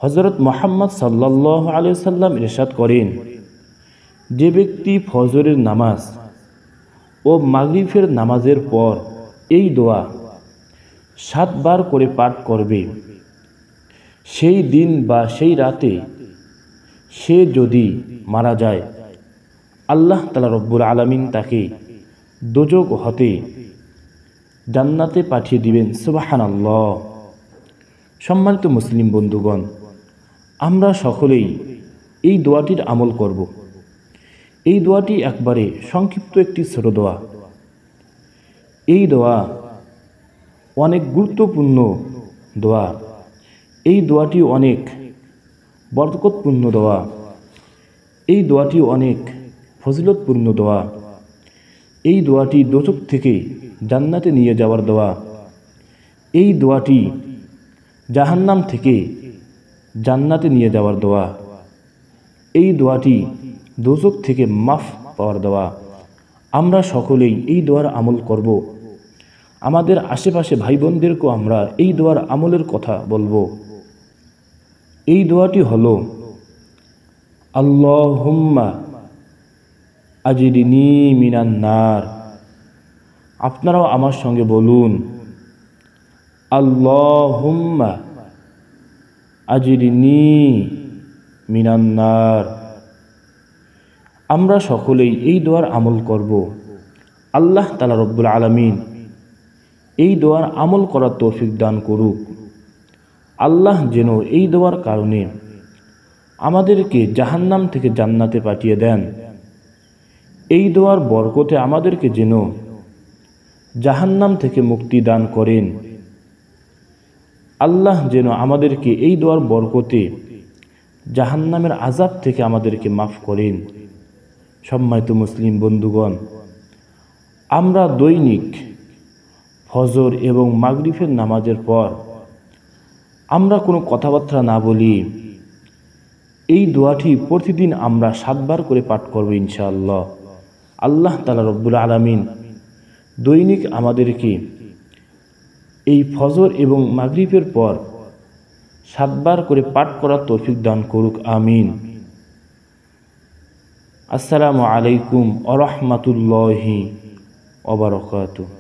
হযরত মুহাম্মদ সাল্লাল্লাহু আলাইহি ওয়াসাল্লাম ইরশাদ করেন, যে ব্যক্তি ফজরের নামাজ ও মাগরিবের নামাজের পর এই দোয়া 7 বার করে পাঠ করবে, সেই দিন বা সেই রাতে সে যদি মারা যায়, আল্লাহ তাআলা রব্বুল আলামিন তাকে দোজখ হতে জান্নাতে পাঠিয়ে দিবেন। সুবহানাল্লাহ। সম্মানিত মুসলিম বন্ধুগণ, আমরা সকলেই এই দোয়াটির আমল করব। এই দোয়াটি একবারে সংক্ষিপ্ত একটি ছোট দোয়া। এই দোয়া অনেক গুরুত্বপূর্ণ দোয়া। এই দোয়াটি অনেক বরকতপূর্ণ দোয়া। এই দোয়াটি অনেক ফজিলতপূর্ণ দোয়া। এই দোয়াটি দোজখ থেকে জান্নাতে নিয়ে যাওয়ার দোয়া। এই দোয়াটি জাহান্নাম থেকে জান্নাতে নিয়ে যাওয়ার দোয়া। এই দোয়াটি দোজখ থেকে মাফ পাওয়ার দোয়া। আমরা সকলেই এই দোয়ার আমল করব। আমাদের আশেপাশে ভাই বোনদেরকেও আমরা এই দোয়ার আমলের কথা বলবো। এই দোয়াটি হলো, আল্লাহুম্মা আজিরিনি মিনান নার। আপনারাও আমার সঙ্গে বলুন, আল্লাহুম্মা আজিরিনি মিনান নার। আমরা সকলেই এই দোয়ার আমল করব। আল্লাহ তাআলা রব্বুল আলামিন এই দোয়ার আমল করার তৌফিক দান করুক। আল্লাহ যেন এই দোয়ার কারণে আমাদেরকে জাহান্নাম থেকে জান্নাতে পাঠিয়ে দেন। এই দোয়ার বরকতে আমাদেরকে যেন জাহান্নাম থেকে মুক্তি দান করেন। আল্লাহ যেন আমাদেরকে এই দোয়ার বরকতে জাহান্নামের আযাব থেকে আমাদেরকে মাফ করেন। সম্মানিত মুসলিম বন্ধুগণ, আমরা দৈনিক ফজর এবং মাগরিবের নামাজের পর আমরা কোনো কথাবার্তা না বলি, এই দোয়াটি প্রতিদিন আমরা 7 বার করে পাঠ করব ইনশাআল্লাহ। আল্লাহ তাআলা রব্বুল আলামিন দৈনিক আমাদেরকে এই ফজর এবং মাগরিবের পর 7 বার করে পাঠ করার তৌফিক দান করুক। আমিন। আসসালামু আলাইকুম ওয়া রাহমাতুল্লাহি ওয়া বারাকাতুহু।